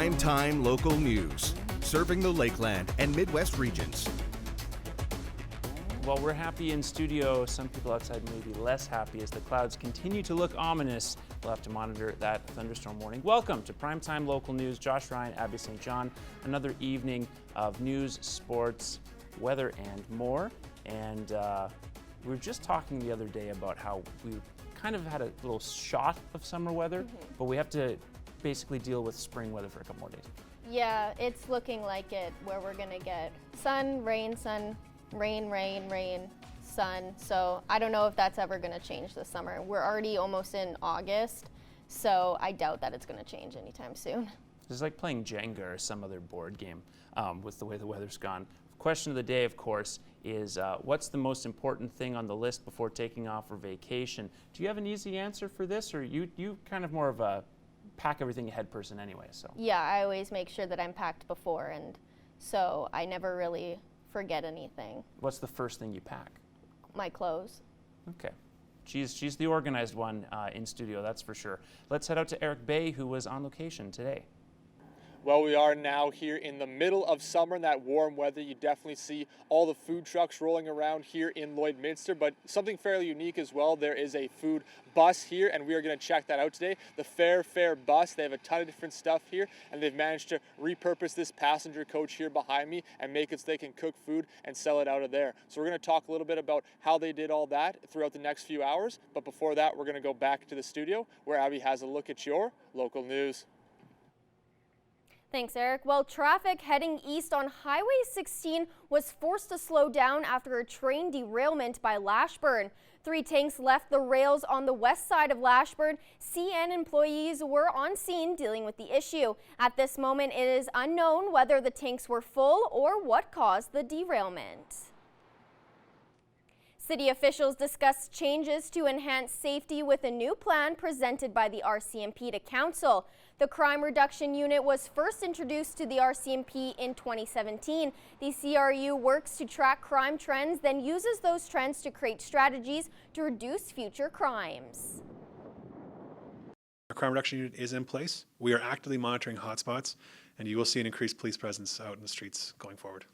Primetime local news, serving the Lakeland and Midwest regions. While we're happy in studio, some people outside may be less happy as the clouds continue to look ominous. We'll have to monitor that thunderstorm warning. Welcome to Primetime Local News. Josh Ryan, Abby St. John. Another evening of news, sports, weather, and more. And we were just talking the other day about how we kind of had a little shot of summer weather, but we have to basically deal with spring weather for a couple more days. Yeah, it's looking like it, where we're gonna get sun, rain, rain, sun. So I don't know if that's ever gonna change this summer. We're already almost in August, so I doubt that it's gonna change anytime soon. It's like playing Jenga or some other board game with the way the weather's gone. Question of the day, of course, is what's the most important thing on the list before taking off for vacation? Do you have an easy answer for this, or you kind of more of a pack everything ahead person anyway? So yeah, I always make sure that I'm packed before, and so I never really forget anything. What's the first thing you pack? My clothes. Okay. She's the organized one in studio, that's for sure. Let's head out to Eric Bay, who was on location today. Well, we are now here in the middle of summer, in that warm weather. You definitely see all the food trucks rolling around here in Lloydminster, but something fairly unique as well. There is a food bus here, and we are going to check that out today. The Fair bus. They have a ton of different stuff here, and they've managed to repurpose this passenger coach here behind me and make it so they can cook food and sell it out of there. So we're going to talk a little bit about how they did all that throughout the next few hours, but before that, we're going to go back to the studio where Abby has a look at your local news. Thanks, Eric. Well, traffic heading east on Highway 16 was forced to slow down after a train derailment by Lashburn. 3 tanks left the rails on the west side of Lashburn. CN employees were on scene dealing with the issue. At this moment, it is unknown whether the tanks were full or what caused the derailment. City officials discussed changes to enhance safety with a new plan presented by the RCMP to Council. The Crime Reduction Unit was first introduced to the RCMP in 2017. The CRU works to track crime trends, then uses those trends to create strategies to reduce future crimes. Our Crime Reduction Unit is in place. We are actively monitoring hotspots, and you will see an increased police presence out in the streets going forward.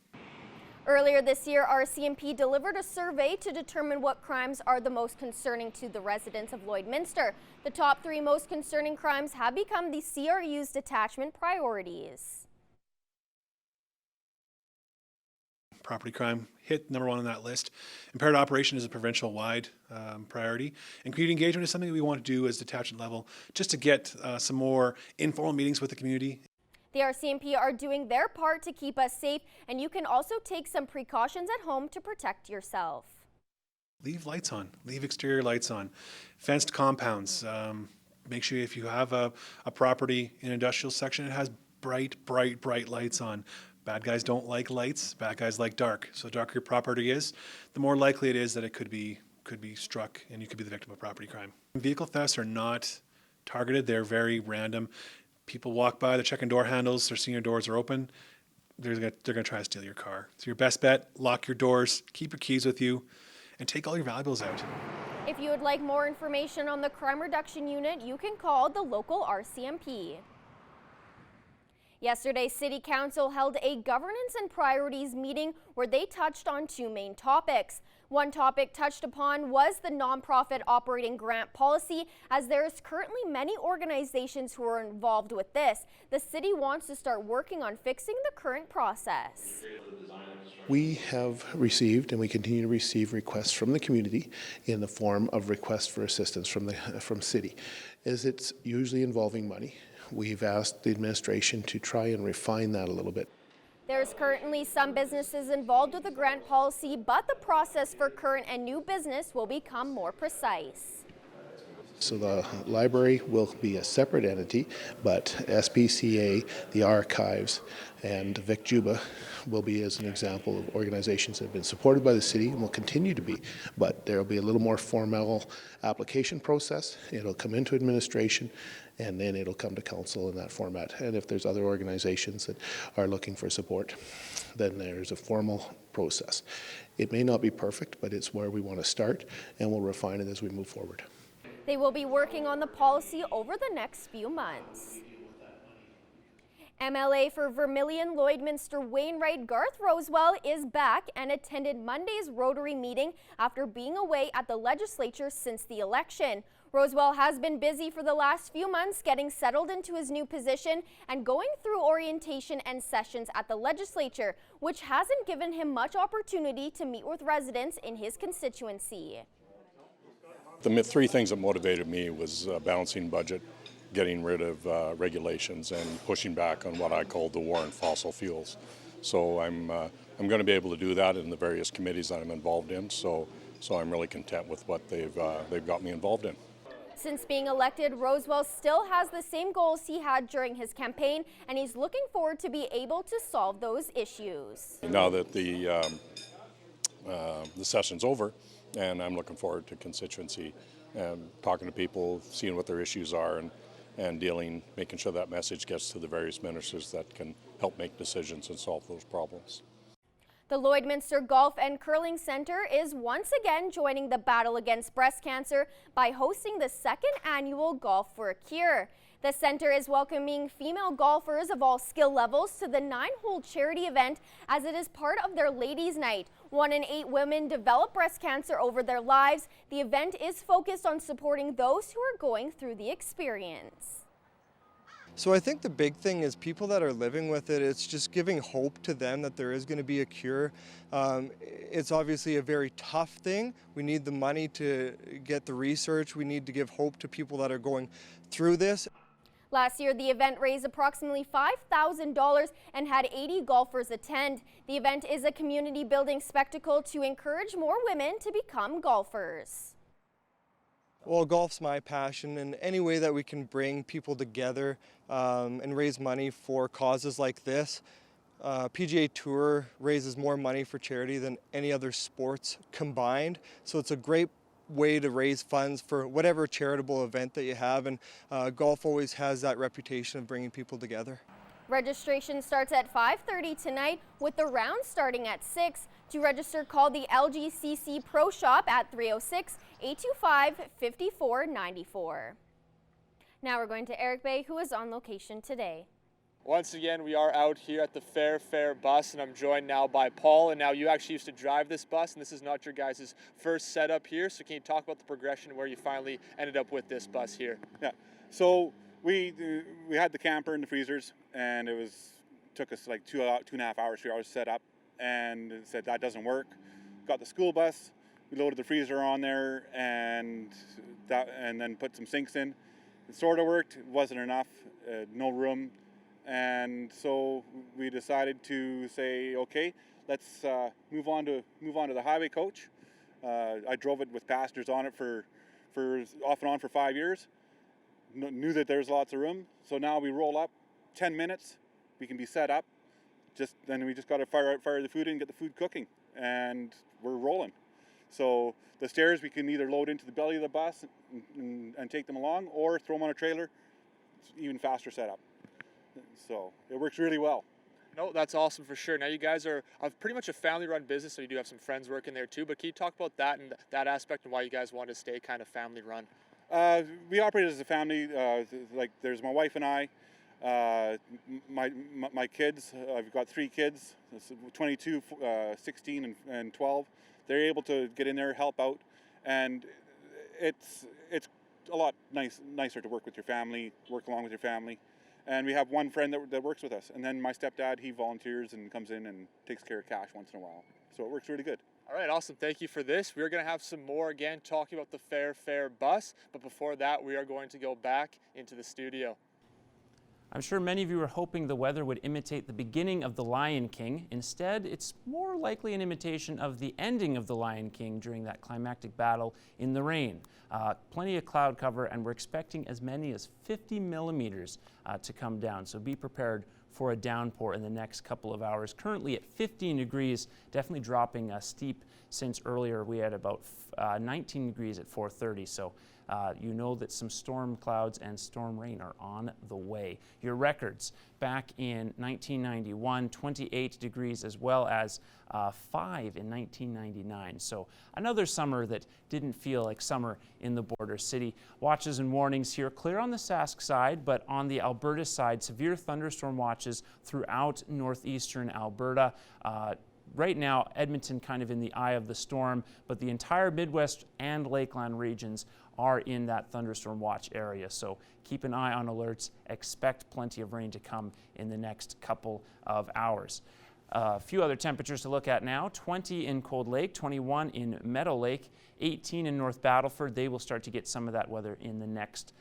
Earlier this year, RCMP delivered a survey to determine what crimes are the most concerning to the residents of Lloydminster. The top 3 most concerning crimes have become the CRU's detachment priorities. Property crime hit number 1 on that list. Impaired operation is a provincial-wide priority, and community engagement is something that we want to do as detachment level, just to get some more informal meetings with the community. The RCMP are doing their part to keep us safe, and you can also take some precautions at home to protect yourself. Leave lights on. Leave exterior lights on. Fenced compounds. Make sure if you have a property in an industrial section, it has bright lights on. Bad guys don't like lights. Bad guys like dark. So the darker your property is, the more likely it is that it could be struck and you could be the victim of property crime. Vehicle thefts are not targeted. They're very random. People walk by, they're checking door handles, they're seeing your doors are open, they're going to try to steal your car. So your best bet, lock your doors, keep your keys with you, and take all your valuables out. If you would like more information on the Crime Reduction Unit, you can call the local RCMP. Yesterday, City Council held a governance and priorities meeting where they touched on 2 main topics. One topic touched upon was the nonprofit operating grant policy, as there is currently many organizations who are involved with this. The city wants to start working on fixing the current process. We have received and we continue to receive requests from the community in the form of requests for assistance from city, as it's usually involving money. We've asked the administration to try and refine that a little bit. There's currently some businesses involved with the grant policy, but the process for current and new business will become more precise. So the library will be a separate entity, but SPCA, the archives, and Vic Juba will be as an example of organizations that have been supported by the city and will continue to be. But there will be a little more formal application process. It'll come into administration, and then it'll come to council in that format. And if there's other organizations that are looking for support, then there's a formal process. It may not be perfect, but it's where we want to start, and we'll refine it as we move forward. They will be working on the policy over the next few months. MLA for Vermilion Lloydminster Wainwright Garth Rosewell is back and attended Monday's Rotary meeting after being away at the legislature since the election. Rosewell has been busy for the last few months getting settled into his new position and going through orientation and sessions at the legislature, which hasn't given him much opportunity to meet with residents in his constituency. The three things that motivated me was balancing budget, getting rid of regulations, and pushing back on what I call the war on fossil fuels. So I'm going to be able to do that in the various committees that I'm involved in. So I'm really content with what they've got me involved in. Since being elected, Rosewell still has the same goals he had during his campaign, and he's looking forward to be able to solve those issues. Now that the session's over, and I'm looking forward to constituency and talking to people, seeing what their issues are, and making sure that message gets to the various ministers that can help make decisions and solve those problems. The Lloydminster Golf and Curling Centre is once again joining the battle against breast cancer by hosting the second annual Golf for a Cure. The centre is welcoming female golfers of all skill levels to the 9-hole charity event as it is part of their Ladies' Night. 1 in 8 women develop breast cancer over their lives. The event is focused on supporting those who are going through the experience. So I think the big thing is people that are living with it, it's just giving hope to them that there is going to be a cure. It's obviously a very tough thing. We need the money to get the research. We need to give hope to people that are going through this. Last year, the event raised approximately $5,000 and had 80 golfers attend. The event is a community building spectacle to encourage more women to become golfers. Well, golf's my passion, and any way that we can bring people together and raise money for causes like this. PGA Tour raises more money for charity than any other sports combined, so it's a great way to raise funds for whatever charitable event that you have, and golf always has that reputation of bringing people together. Registration starts at 5:30 tonight, with the round starting at 6. To register, call the LGCC Pro Shop at 306-825-5494. Now we're going to Eric Bay, who is on location today. Once again, we are out here at the Fair bus, and I'm joined now by Paul. And now you actually used to drive this bus, and this is not your guys' first setup here. So can you talk about the progression where you finally ended up with this bus here? Yeah. So we had the camper and the freezers, and took us like 2.5 hours, 3 hours to set up, and it said that doesn't work. Got the school bus, we loaded the freezer on there, and then put some sinks in. It sort of worked. It wasn't enough. No room. And so we decided to say, okay, let's move on to the highway coach. I drove it with passengers on it for off and on for 5 years. Knew that there's lots of room. So now we roll up 10 minutes. We can be set up. Then we just got to fire the food in, get the food cooking, and we're rolling. So the stairs we can either load into the belly of the bus and take them along, or throw them on a trailer. It's even faster setup. So it works really well. No, that's awesome for sure. Now you guys are pretty much a family-run business, so you do have some friends working there too. But can you talk about that and that aspect and why you guys want to stay kind of family-run? We operate as a family. Like there's my wife and I, my kids. I've got 3 kids, 22, 16, and 12. They're able to get in there, help out, and it's a lot nicer to work with your family, work along with your family. And we have one friend that works with us. And then my stepdad, he volunteers and comes in and takes care of cash once in a while. So it works really good. All right, awesome. Thank you for this. We're going to have some more again talking about the Fair bus. But before that, we are going to go back into the studio. I'm sure many of you were hoping the weather would imitate the beginning of The Lion King. Instead, it's more likely an imitation of the ending of The Lion King during that climactic battle in the rain. Plenty of cloud cover, and we're expecting as many as 50 millimeters to come down. So be prepared for a downpour in the next couple of hours. Currently at 15 degrees, definitely dropping steep since earlier. We had about 19 degrees at 4:30. So you know that some storm clouds and storm rain are on the way. Your records back in 1991, 28 degrees, as well as 5 in 1999. So another summer that didn't feel like summer in the border city. Watches and warnings here, clear on the Sask side, but on the Alberta side, severe thunderstorm watches throughout northeastern Alberta. Right now, Edmonton kind of in the eye of the storm, but the entire Midwest and Lakeland regions are in that thunderstorm watch area. So keep an eye on alerts. Expect plenty of rain to come in the next couple of hours. A few other temperatures to look at now. 20 in Cold Lake, 21 in Meadow Lake, 18 in North Battleford. They will start to get some of that weather in the next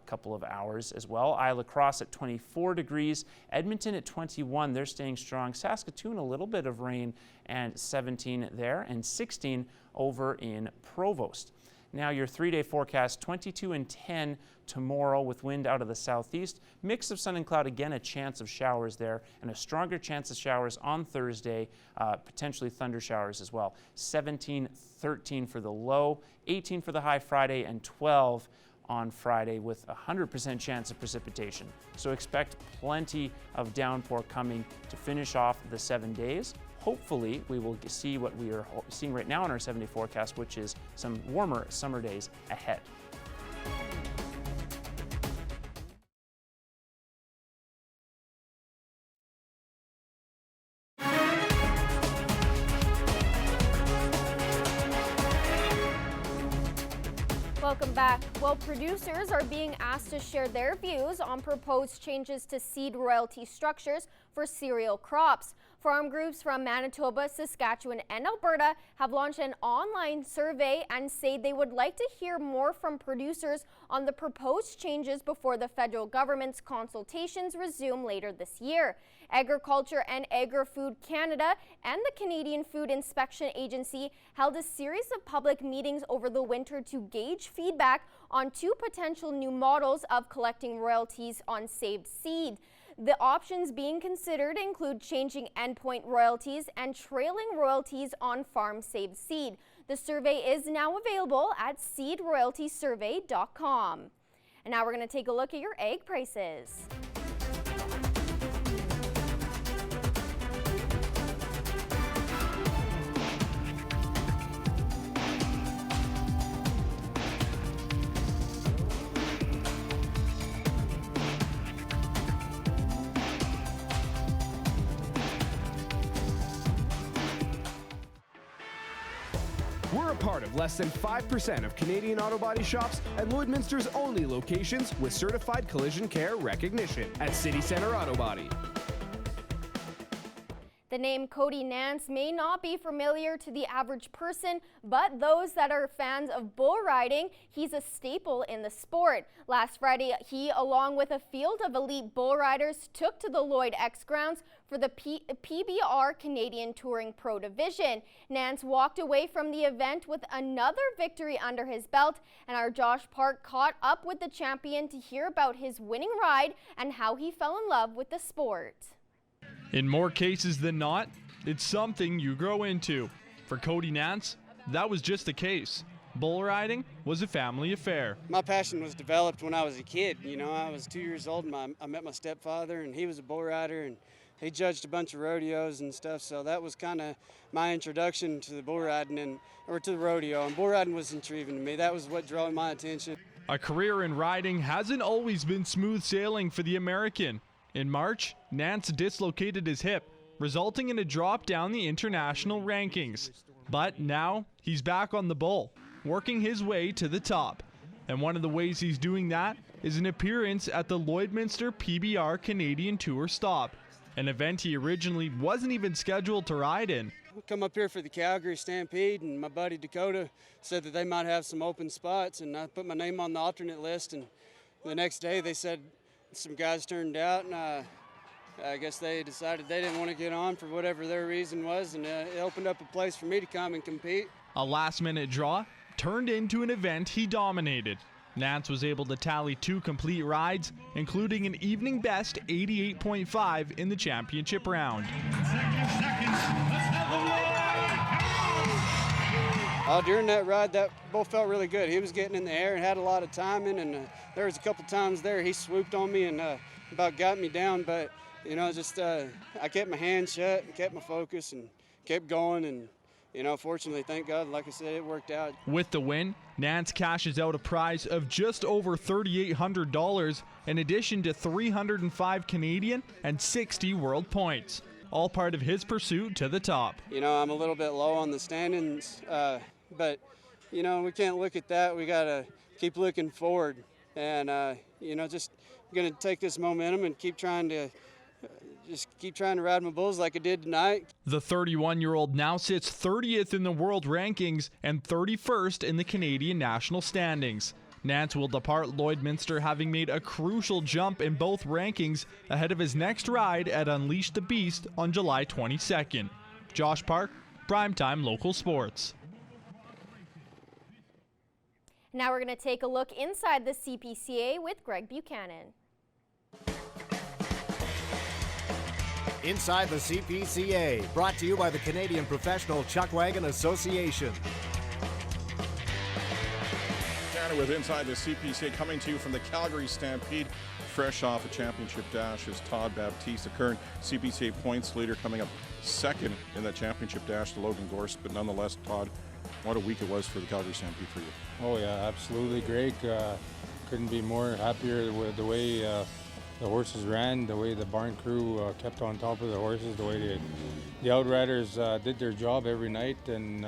couple of hours as well. Isla Cross at 24 degrees. Edmonton at 21. They're staying strong. Saskatoon, a little bit of rain, and 17 there, and 16 over in Provost. Now your 3-day forecast, 22 and 10 tomorrow with wind out of the southeast. Mix of sun and cloud, again a chance of showers there, and a stronger chance of showers on Thursday, potentially thunder showers as well. 17, 13 for the low, 18 for the high Friday, and 12 on Friday with a 100% chance of precipitation. So expect plenty of downpour coming to finish off the 7 days. Hopefully, we will see what we are seeing right now in our 7-day forecast, which is some warmer summer days ahead. Welcome back. Well, producers are being asked to share their views on proposed changes to seed royalty structures for cereal crops. Farm groups from Manitoba, Saskatchewan, and Alberta have launched an online survey and say they would like to hear more from producers on the proposed changes before the federal government's consultations resume later this year. Agriculture and Agri-Food Canada and the Canadian Food Inspection Agency held a series of public meetings over the winter to gauge feedback on 2 potential new models of collecting royalties on saved seed. The options being considered include changing endpoint royalties and trailing royalties on farm saved seed. The survey is now available at seedroyaltysurvey.com. And now we're going to take a look at your egg prices. We're a part of less than 5% of Canadian auto body shops and Lloydminster's only locations with certified collision care recognition at City Centre Auto Body. The name Cody Nance may not be familiar to the average person, but those that are fans of bull riding, he's a staple in the sport. Last Friday, he, along with a field of elite bull riders, took to the Lloyd X grounds for the PBR Canadian Touring Pro Division. Nance walked away from the event with another victory under his belt, and our Josh Park caught up with the champion to hear about his winning ride and how he fell in love with the sport. In more cases than not, it's something you grow into. For Cody Nance, that was just the case. Bull riding was a family affair. My passion was developed when I was a kid. You know, I was 2 years old and I met my stepfather, and he was a bull rider, and he judged a bunch of rodeos and stuff. So that was kind of my introduction to the bull riding or to the rodeo. And bull riding was intriguing to me. That was what drew my attention. A career in riding hasn't always been smooth sailing for the American. In March, Nance dislocated his hip, resulting in a drop down the international rankings. But now, he's back on the bull, working his way to the top. And one of the ways he's doing that is an appearance at the Lloydminster PBR Canadian Tour Stop, an event he originally wasn't even scheduled to ride in. We come up here for the Calgary Stampede, and my buddy Dakota said that they might have some open spots, and I put my name on the alternate list, and the next day they said some guys turned out, and I guess they decided they didn't want to get on for whatever their reason was, and it opened up a place for me to come and compete. A last-minute draw turned into an event he dominated. Nance was able to tally 2 complete rides, including an evening best 88.5 in the championship round. During that ride, that bull felt really good. He was getting in the air and had a lot of timing, and there was a couple times there he swooped on me and about got me down, but just I kept my hands shut and kept my focus and kept going, and fortunately, thank God, like I said, it worked out. With the win, Nance cashes out a prize of just over $3,800 in addition to 305 Canadian and 60 world points, all part of his pursuit to the top. I'm a little bit low on the standings, but we can't look at that. We got to keep looking forward, and just going to take this momentum and keep trying to ride my bulls like I did tonight. The 31-year-old now sits 30th in the world rankings and 31st in the Canadian national standings. Nance will depart Lloydminster having made a crucial jump in both rankings ahead of his next ride at Unleash the Beast on July 22nd. Josh Park, Primetime Local Sports. Now we're going to take a look inside the CPCA with Greg Buchanan. Inside the CPCA, brought to you by the Canadian Professional Chuckwagon Association. With Inside the CPCA, coming to you from the Calgary Stampede, fresh off a championship dash, is Todd Baptiste, the current CPCA points leader, coming up second in that championship dash to Logan Gorse. But nonetheless, Todd, what a week it was for the Calgary Stampede for you. Oh yeah, absolutely, Greg. Couldn't be more happier with the way the horses ran, the way the barn crew kept on top of the horses, the way the Outriders did their job every night, and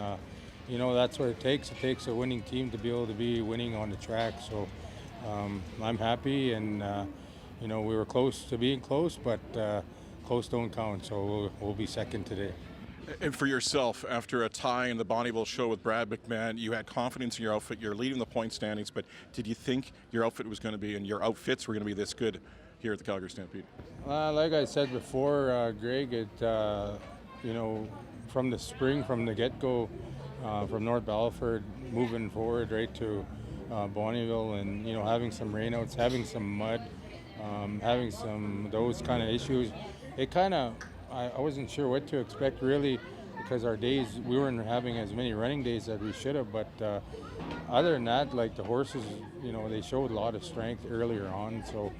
that's what it takes. It takes a winning team to be able to be winning on the track. So I'm happy, and we were close to being close, but close don't count. So we'll be second today. And for yourself, after a tie in the Bonnieville show with Brad McMahon, you had confidence in your outfit. You're leading the point standings, but did you think your outfit was going to be, and your outfits were going to be this good here at the Calgary Stampede? Like I said before, Greg, from the spring, from the get-go, from North Battleford, moving forward right to Bonnieville, and having some rainouts, having some mud, having some those kind of issues, it kind of, I wasn't sure what to expect really, because our days, we weren't having as many running days as we should have, but other than that, like the horses, they showed a lot of strength earlier on. So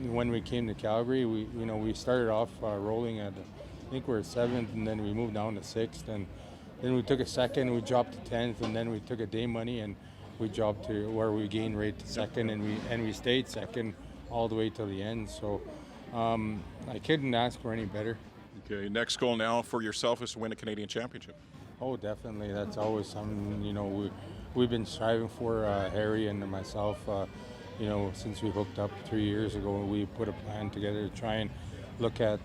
when we came to Calgary, we started off rolling at, I think we're 7th, and then we moved down to 6th, and then we took a second, we dropped to 10th, and then we took a day money, and we dropped to where we gained right to second, and we stayed second all the way till the end. So I couldn't ask for any better. Okay, next goal now for yourself is to win a Canadian championship. Oh, definitely. That's always something, we've been striving for, Harry and myself, since we hooked up 3 years ago. We put a plan together to try and look at,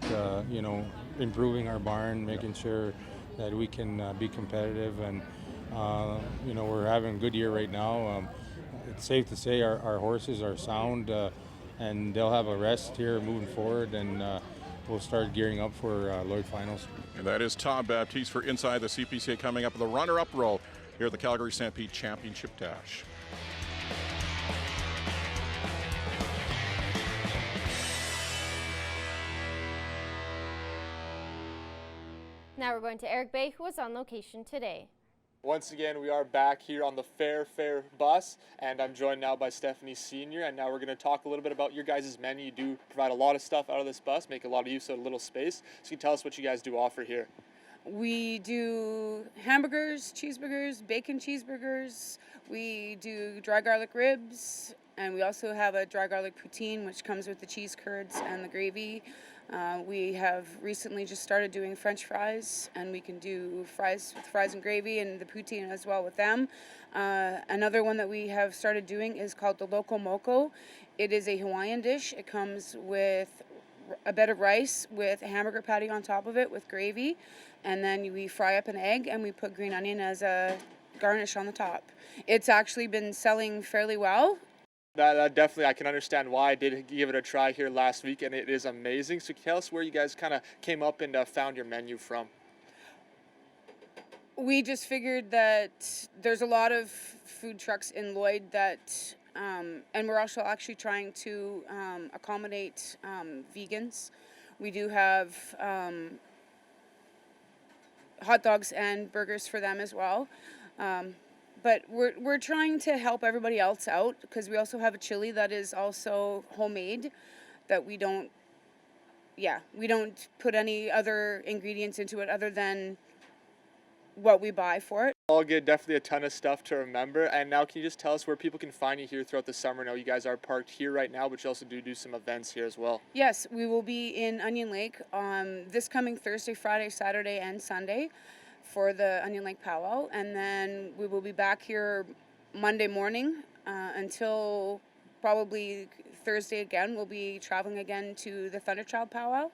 improving our barn, making sure that we can be competitive, and, we're having a good year right now. It's safe to say our horses are sound, and they'll have a rest here moving forward, and we'll start gearing up for Lloyd Finals. And that is Todd Baptiste for Inside the CPCA, coming up with the runner-up role here at the Calgary Stampede Championship Dash. Now we're going to Eric Bay, who was on location today. Once again, we are back here on the Fair bus, and I'm joined now by Stephanie Senior, and now we're going to talk a little bit about your guys' menu. You do provide a lot of stuff out of this bus, make a lot of use of a little space. So you can tell us what you guys do offer here. We do hamburgers, cheeseburgers, bacon cheeseburgers. We do dry garlic ribs, and we also have a dry garlic poutine, which comes with the cheese curds and the gravy. We have recently just started doing French fries, and we can do fries with fries and gravy and the poutine as well with them. Another one that we have started doing is called the Loco Moco. It is a Hawaiian dish. It comes with a bed of rice with a hamburger patty on top of it with gravy, and then we fry up an egg and we put green onion as a garnish on the top. It's actually been selling fairly well. That definitely, I can understand why. I did give it a try here last week, and it is amazing. So tell us where you guys kind of came up and found your menu from. We just figured that there's a lot of food trucks in Lloyd that, and we're also actually trying to accommodate vegans. We do have hot dogs and burgers for them as well. But we're trying to help everybody else out because we also have a chili that is also homemade that we don't put any other ingredients into it other than what we buy for it. All good, definitely a ton of stuff to remember. And now can you just tell us where people can find you here throughout the summer? I know you guys are parked here right now, but you also do some events here as well. Yes, we will be in Onion Lake this coming Thursday, Friday, Saturday, and Sunday for the Onion Lake Powwow. And then we will be back here Monday morning until probably Thursday again. We'll be traveling again to the Thunderchild Powwow.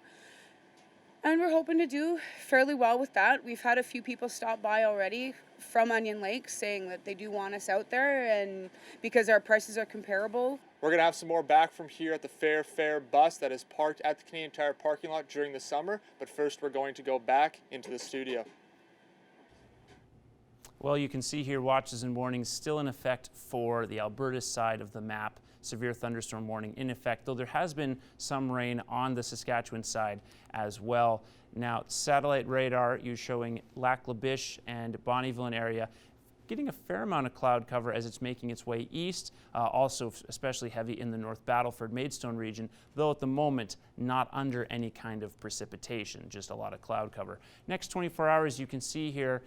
And we're hoping to do fairly well with that. We've had a few people stop by already from Onion Lake saying that they do want us out there, and because our prices are comparable. We're going to have some more back from here at the Fair bus that is parked at the Canadian Tire parking lot during the summer. But first, we're going to go back into the studio. Well, you can see here watches and warnings still in effect for the Alberta side of the map. Severe thunderstorm warning in effect, though there has been some rain on the Saskatchewan side as well. Now, satellite radar is showing Lac La Biche and Bonnyville area getting a fair amount of cloud cover as it's making its way east, also especially heavy in the North Battleford Maidstone region, though at the moment not under any kind of precipitation, just a lot of cloud cover. Next 24 hours, you can see here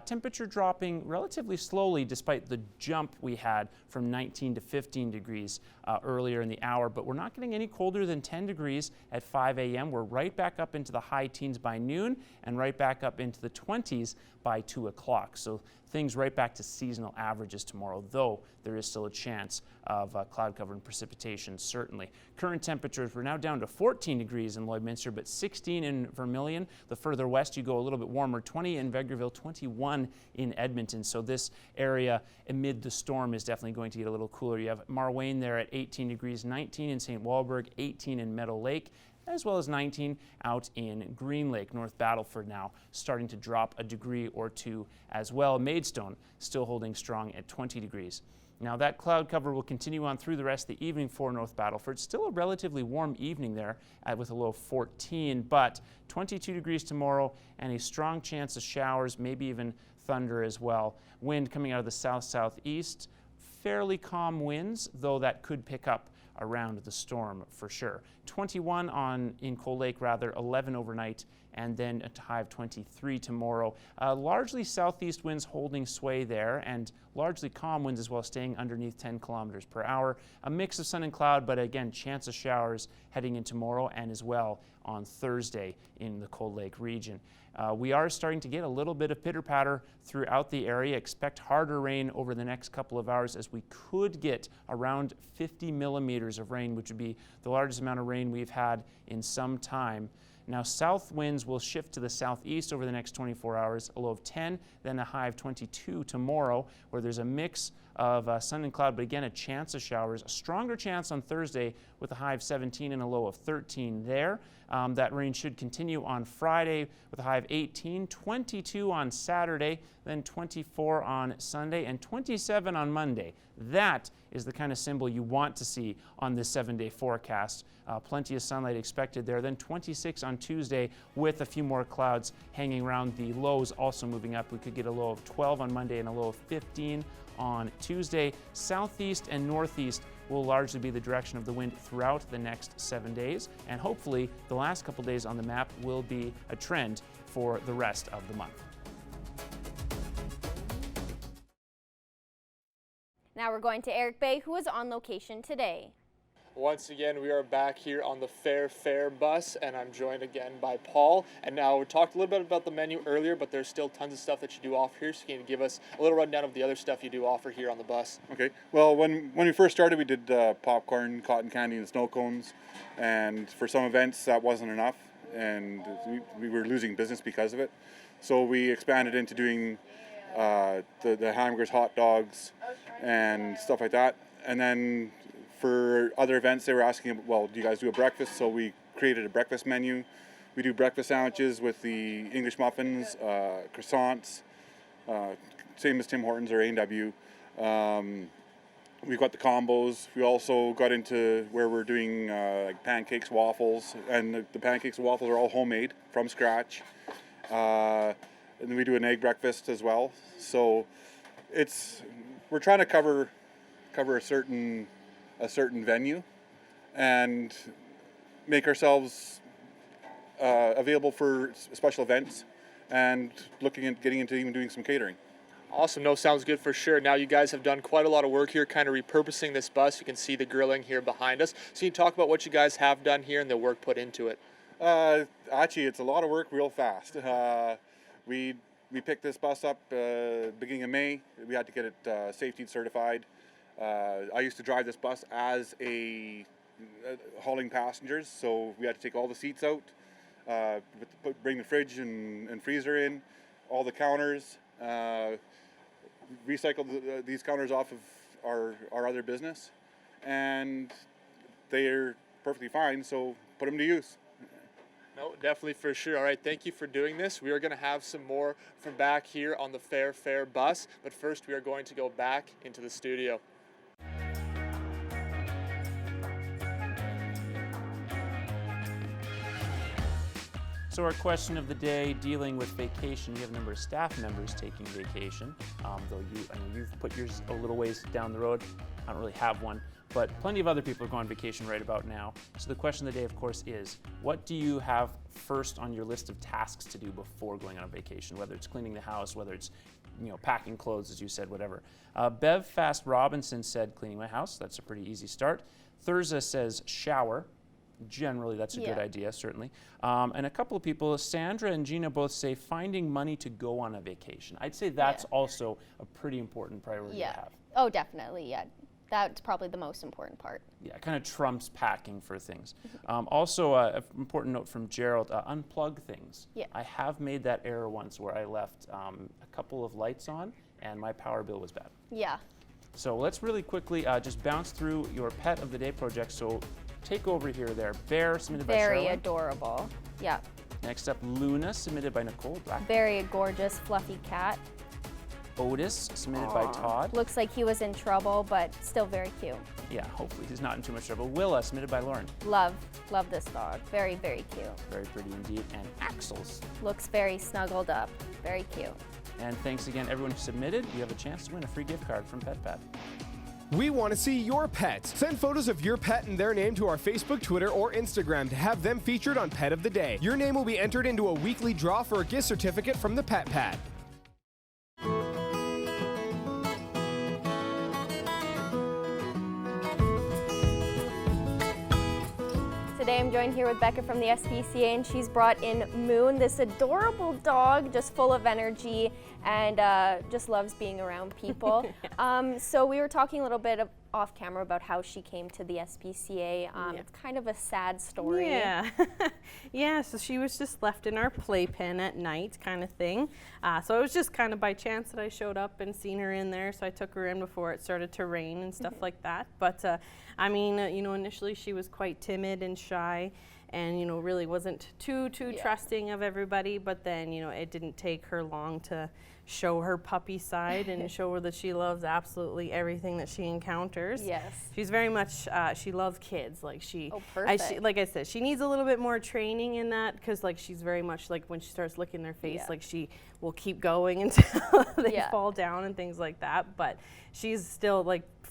temperature dropping relatively slowly despite the jump we had from 19 to 15 degrees earlier in the hour, but we're not getting any colder than 10 degrees at 5 a.m. We're right back up into the high teens by noon and right back up into the 20s by 2 o'clock. So things right back to seasonal averages tomorrow, though there is still a chance of cloud cover and precipitation, certainly. Current temperatures, we're now down to 14 degrees in Lloydminster, but 16 in Vermilion. The further west you go, a little bit warmer, 20 in Vegreville, 21 in Edmonton. So this area amid the storm is definitely going to get a little cooler. You have Marwayne there at 18 degrees, 19 in St. Walburg, 18 in Meadow Lake, as well as 19 out in Green Lake. North Battleford now starting to drop a degree or two as well. Maidstone still holding strong at 20 degrees. Now that cloud cover will continue on through the rest of the evening for North Battleford. Still a relatively warm evening there with a low of 14, but 22 degrees tomorrow and a strong chance of showers, maybe even thunder as well. Wind coming out of the south-southeast. Fairly calm winds, though that could pick up around the storm for sure. 21 in Cold Lake, 11 overnight, and then a high of 23 tomorrow. Largely southeast winds holding sway there, and largely calm winds as well, staying underneath 10 kilometers per hour. A mix of sun and cloud, but again, chance of showers heading in tomorrow and as well on Thursday in the Cold Lake region. We are starting to get a little bit of pitter-patter throughout the area. Expect harder rain over the next couple of hours as we could get around 50 millimeters of rain, which would be the largest amount of rain we've had in some time. Now, south winds will shift to the southeast over the next 24 hours, a low of 10, then a high of 22 tomorrow, where there's a mix of sun and cloud, but again, a chance of showers. A stronger chance on Thursday with a high of 17 and a low of 13 there. That rain should continue on Friday with a high of 18, 22 on Saturday, then 24 on Sunday, and 27 on Monday. That is the kind of symbol you want to see on this 7-day forecast. Plenty of sunlight expected there. Then 26 on Tuesday with a few more clouds hanging around. The lows also moving up. We could get a low of 12 on Monday and a low of 15 on Tuesday. Southeast and northeast will largely be the direction of the wind throughout the next 7 days. And hopefully the last couple days on the map will be a trend for the rest of the month. Now we're going to Eric Bay, who is on location today. Once again, we are back here on the Fair bus, and I'm joined again by Paul. And now we talked a little bit about the menu earlier, but there's still tons of stuff that you do offer here. So can you give us a little rundown of the other stuff you do offer here on the bus? Okay. Well, when we first started, we did popcorn, cotton candy, and snow cones. And for some events, that wasn't enough, and we were losing business because of it. So we expanded into doing the hamburgers, hot dogs, and stuff like that. And then for other events, they were asking, well, do you guys do a breakfast? So we created a breakfast menu. We do breakfast sandwiches with the English muffins, croissants, same as Tim Hortons or A&W. We've got the combos. We also got into where we're doing like pancakes, waffles, and the pancakes and waffles are all homemade from scratch. And then we do an egg breakfast as well. So we're trying to cover a certain venue and make ourselves available for special events, and looking at getting into even doing some catering. Awesome. No, sounds good for sure. Now you guys have done quite a lot of work here kind of repurposing this bus. You can see the grilling here behind us. So you talk about what you guys have done here and the work put into it. Actually, it's a lot of work real fast. We picked this bus up beginning of May. We had to get it safety certified. I used to drive this bus as a hauling passengers, so we had to take all the seats out, bring the fridge and freezer in, all the counters, recycle these counters off of our other business, and they're perfectly fine, so put them to use. No, definitely for sure. All right, thank you for doing this. We are going to have some more from back here on the Fair bus, but first we are going to go back into the studio. So our question of the day, dealing with vacation. We have a number of staff members taking vacation, though you've put yours a little ways down the road. I don't really have one, but plenty of other people are going on vacation right about now. So the question of the day, of course, is what do you have first on your list of tasks to do before going on a vacation? Whether it's cleaning the house, whether it's packing clothes, as you said, whatever. Bev Fast Robinson said cleaning my house. That's a pretty easy start. Thurza says shower. Generally, that's a good idea, certainly. And a couple of people, Sandra and Gina, both say finding money to go on a vacation. I'd say that's also a pretty important priority to have. Oh, definitely, yeah. That's probably the most important part. Yeah, it kind of trumps packing for things. Also, an important note from Gerald, unplug things. Yeah. I have made that error once where I left a couple of lights on and my power bill was bad. Yeah. So let's really quickly just bounce through your pet of the day project. So take over here there. Bear, submitted by Sherwin. Very adorable. Yeah. Next up, Luna, submitted by Nicole. Black. Very gorgeous, fluffy cat. Otis, submitted by Todd. Looks like he was in trouble, but still very cute. Yeah, hopefully he's not in too much trouble. Willa, submitted by Lauren. Love this dog. Very, very cute. Very pretty indeed. And Axel's. Looks very snuggled up. Very cute. And thanks again, everyone who submitted. You have a chance to win a free gift card from PetPad. We want to see your pets. Send photos of your pet and their name to our Facebook, Twitter, or Instagram to have them featured on Pet of the Day. Your name will be entered into a weekly draw for a gift certificate from the PetPad. Today I'm joined here with Becca from the SPCA, and she's brought in Moon, this adorable dog, just full of energy and just loves being around people. So we were talking a little bit off camera about how she came to the SPCA. It's kind of a sad story. Yeah. Yeah, so she was just left in our playpen at night kind of thing. So it was just kind of by chance that I showed up and seen her in there, so I took her in before it started to rain and stuff like that. But I mean, initially she was quite timid and shy and, really wasn't too trusting of everybody, but then, it didn't take her long to show her puppy side and show her that she loves absolutely everything that she encounters. Yes. She's very much, she loves kids. Like perfect. like I said, she needs a little bit more training in that because she's very much like when she starts licking their face, she will keep going until they fall down and things like that. But she's still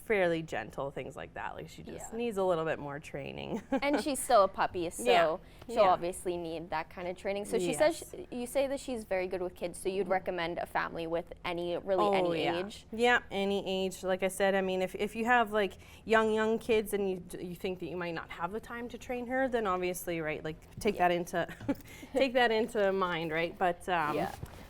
fairly gentle, things like that. She just needs a little bit more training. And she's still a puppy, so she'll obviously need that kind of training. So she says, you say that she's very good with kids, so you'd recommend a family with any age? Yeah, any age. Like I said, I mean, if you have young kids and you think that you might not have the time to train her, then obviously, right, take that into take that into mind, right? But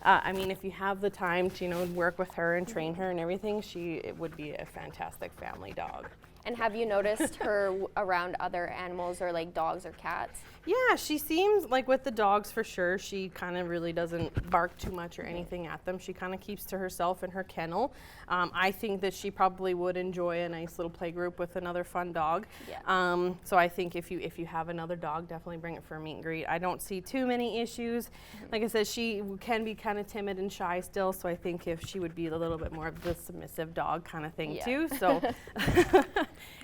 I mean, if you have the time to, work with her and train her and everything, it would be a fantastic family dog. And have you noticed her around other animals or dogs or cats? Yeah, she seems with the dogs for sure. She kind of really doesn't bark too much or anything at them. She kind of keeps to herself in her kennel. I think that she probably would enjoy a nice little play group with another fun dog. Yeah. So I think if you have another dog, definitely bring it for a meet and greet. I don't see too many issues. Like I said, she can be kind of timid and shy still, so I think if she would be a little bit more of the submissive dog kind of thing too. So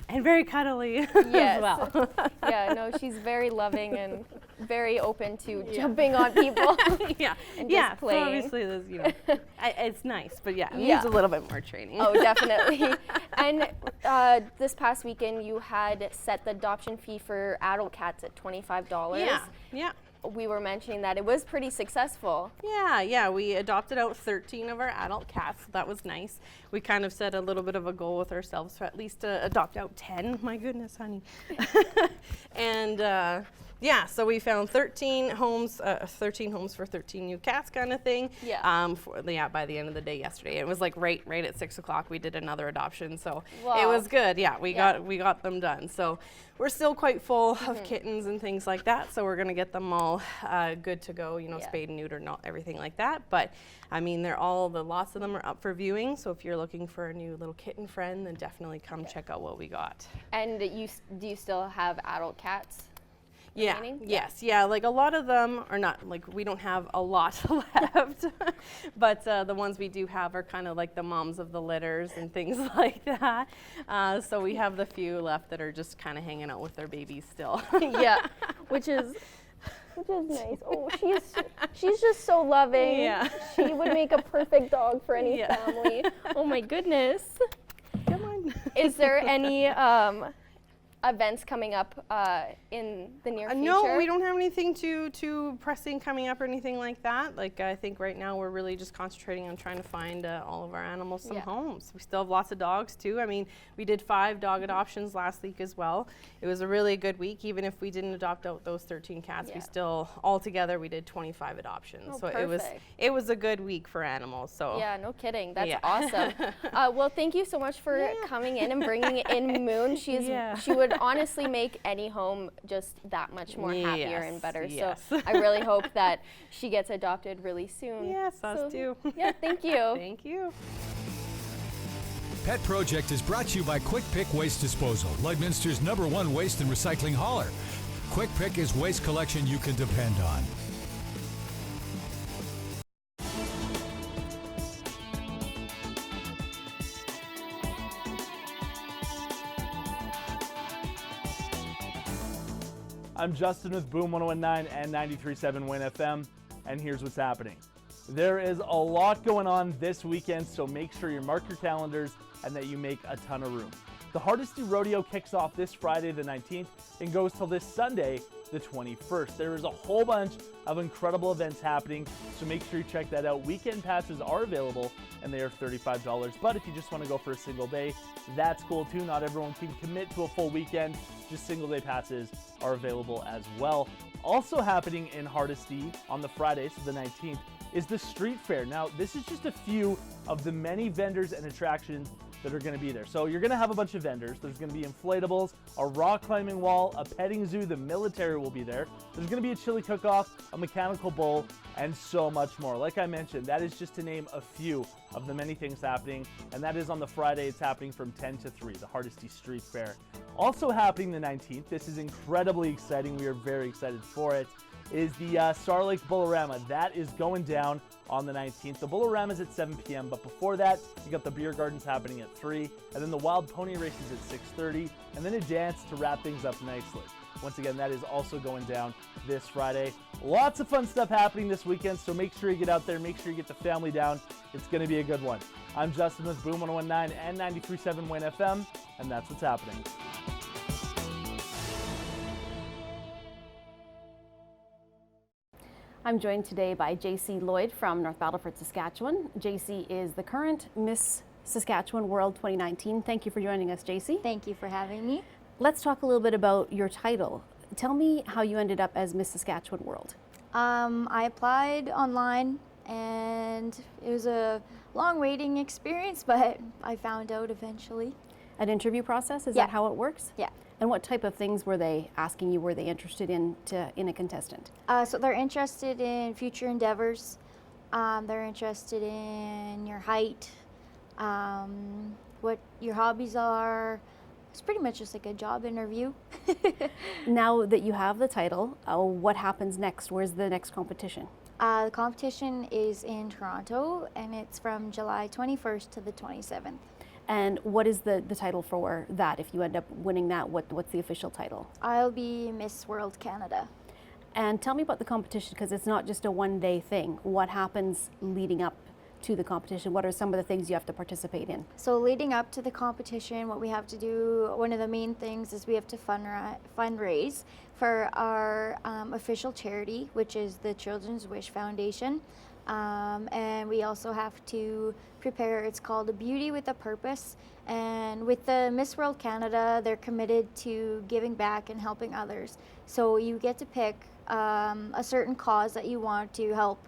And very cuddly Yes. as well. Yeah, no, she's very loving and very open to jumping on people. Yeah, and yeah. just So playing. obviously, there's, it's nice, but yeah, it Yeah. needs a little bit more training. Oh, definitely. And this past weekend, you had set the adoption fee for adult cats at $25. Yeah. We were mentioning that it was pretty successful. Yeah, we adopted out 13 of our adult cats. So that was nice. We kind of set a little bit of a goal with ourselves to at least adopt out 10. My goodness, honey. And yeah, so we found 13 homes for 13 new cats, kind of thing. Yeah. By the end of the day yesterday, it was like right at 6 o'clock. We did another adoption, so Wow. it was good. Yeah, we got them done. So we're still quite full of kittens and things like that. So we're gonna get them all good to go. Spayed and neutered, not everything like that. But I mean, lots of them are up for viewing. So if you're looking for a new little kitten friend, then definitely come check out what we got. And do you still have adult cats? Yeah, remaining? yes, yeah, like a lot of them are not, like we don't have a lot left, but the ones we do have are kind of like the moms of the litters and things like that. So we have the few left that are just kind of hanging out with their babies still. Yeah, which is nice. Oh, she's just so loving. Yeah. She would make a perfect dog for any family. Oh my goodness. Come on. Is there any events coming up in the near future? No, we don't have anything too pressing coming up or anything like that. Like I think right now we're really just concentrating on trying to find all of our animals some homes. We still have lots of dogs too. I mean, we did 5 dog adoptions last week as well. It was a really good week. Even if we didn't adopt out those 13 cats, we still altogether we did 25 adoptions. Oh, so perfect. it was a good week for animals. So yeah, no kidding. That's awesome. Well, thank you so much for coming in and bringing in Moon. She would honestly make any home just that much more happier and better. Yes. So I really hope that she gets adopted really soon. Yes, us too. Yeah, thank you. Thank you. Pet Project is brought to you by Quick Pick Waste Disposal, Lloydminster's #1 waste and recycling hauler. Quick Pick is waste collection you can depend on. I'm Justin with Boom 1019 and 93.7 Win FM, and here's what's happening. There is a lot going on this weekend, so make sure you mark your calendars and that you make a ton of room. The Hardesty Rodeo kicks off this Friday the 19th and goes till this Sunday the 21st. There is a whole bunch of incredible events happening, so make sure you check that out. Weekend passes are available and they are $35, but if you just want to go for a single day, that's cool too. Not everyone can commit to a full weekend. Just single day passes are available as well. Also happening in Hardesty on the Friday, so the 19th, is the street fair. Now, this is just a few of the many vendors and attractions that are going to be there. So you're going to have a bunch of vendors. There's going to be inflatables, a rock climbing wall, a petting zoo, the military will be there. There's going to be a chili cook-off, a mechanical bull, and so much more. Like I mentioned, that is just to name a few of the many things happening, and that is on the Friday. It's happening from 10 to 3, the Hardesty Street Fair. Also happening the 19th, this is incredibly exciting. We are very excited for it, is the Star Lake Bullarama. That is going down on the 19th. The Bullarama is at 7 p.m., but before that, you got the beer gardens happening at 3, and then the wild pony races at 6:30, and then a dance to wrap things up nicely. Once again, that is also going down this Friday. Lots of fun stuff happening this weekend, so make sure you get out there, make sure you get the family down. It's going to be a good one. I'm Justin with Boom 1019 and 93.7 Win FM, and that's what's happening. I'm joined today by JC Lloyd from North Battleford, Saskatchewan. JC is the current Miss Saskatchewan World 2019. Thank you for joining us, JC. Thank you for having me. Let's talk a little bit about your title. Tell me how you ended up as Miss Saskatchewan World. I applied online and it was a long waiting experience, but I found out eventually. An interview process, is that how it works? Yeah. And what type of things were they asking you? Were they interested in a contestant? So they're interested in future endeavors. They're interested in your height, what your hobbies are. It's pretty much just like a job interview. Now that you have the title, what happens next? Where's the next competition? The competition is in Toronto, and it's from July 21st to the 27th. And what is the title for that? If you end up winning that, what's the official title? I'll be Miss World Canada. And tell me about the competition, because it's not just a one-day thing. What happens leading up to the competition? What are some of the things you have to participate in? So leading up to the competition, what we have to do, one of the main things is we have to fundraise for our official charity, which is the Children's Wish Foundation. And we also have to prepare, it's called a Beauty with a Purpose. And with the Miss World Canada, they're committed to giving back and helping others. So you get to pick a certain cause that you want to help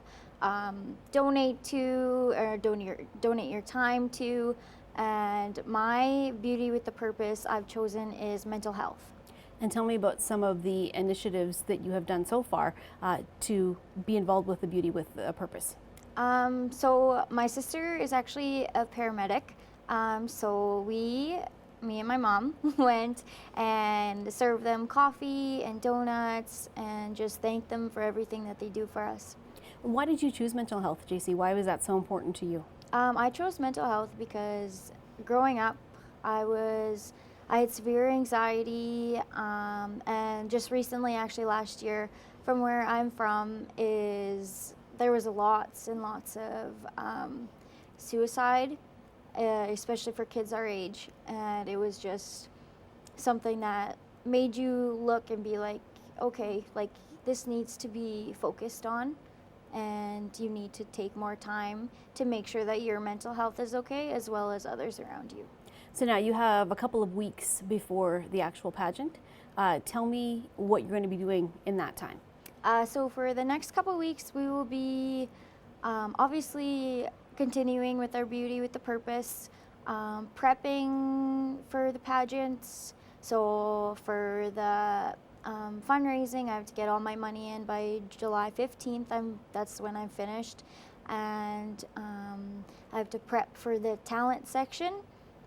donate to, or donate your time to. And my Beauty with a Purpose I've chosen is mental health. And tell me about some of the initiatives that you have done so far to be involved with the Beauty with a Purpose. So my sister is actually a paramedic. So me and my mom went and served them coffee and donuts and just thanked them for everything that they do for us. Why did you choose mental health, JC? Why was that so important to you? I chose mental health because growing up, I had severe anxiety, and just recently, actually last year, from where I'm from, there was lots and lots of suicide, especially for kids our age, and it was just something that made you look and be like, okay, like this needs to be focused on, and you need to take more time to make sure that your mental health is okay, as well as others around you. So now you have a couple of weeks before the actual pageant. Tell me what you're going to be doing in that time. So for the next couple of weeks, we will be obviously continuing with our Beauty with a Purpose, prepping for the pageants. So for the fundraising, I have to get all my money in by July 15th. That's when I'm finished. And I have to prep for the talent section,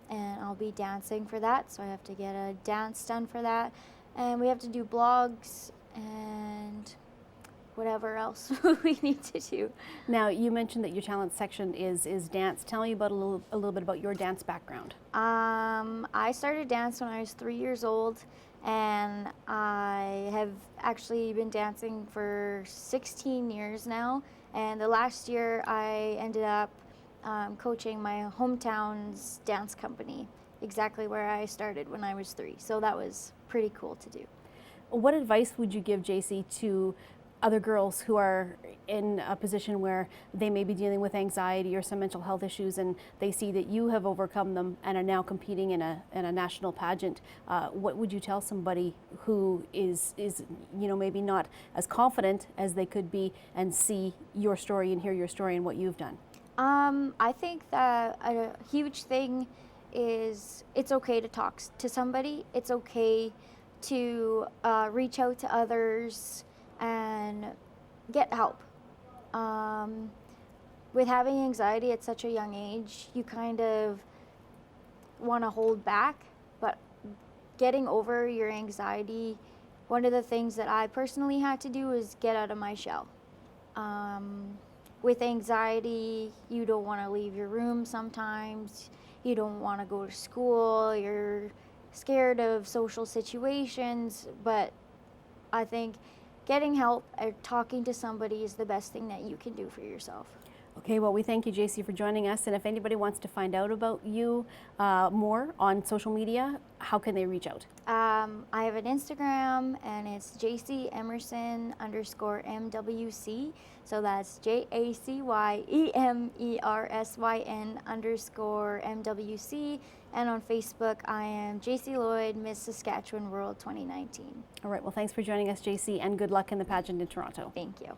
and I'll be dancing for that. So I have to get a dance done for that. And we have to do blogs and whatever else we need to do. Now, you mentioned that your talent section is dance. Tell me about a little bit about your dance background. I started dance when I was 3 years old, and I have actually been dancing for 16 years now. And the last year I ended up coaching my hometown's dance company, exactly where I started when I was 3. So that was pretty cool to do. What advice would you give, JC, to other girls who are in a position where they may be dealing with anxiety or some mental health issues, and they see that you have overcome them and are now competing in a national pageant? What would you tell somebody who is maybe not as confident as they could be, and see your story and hear your story and what you've done? I think that a huge thing is it's okay to talk to somebody. It's okay to reach out to others and get help. With having anxiety at such a young age, you kind of want to hold back, but getting over your anxiety, one of the things that I personally had to do is get out of my shell. With anxiety, you don't want to leave your room sometimes, you don't want to go to school, you're scared of social situations, but I think getting help or talking to somebody is the best thing that you can do for yourself. Okay, well, we thank you, JC, for joining us. And if anybody wants to find out about you more on social media, how can they reach out? I have an Instagram, and it's JCEmerson_MWC. So that's JACYEMERSYN_MWC. And on Facebook, I am JC Lloyd, Miss Saskatchewan World 2019. All right, well, thanks for joining us, JC, and good luck in the pageant in Toronto. Thank you.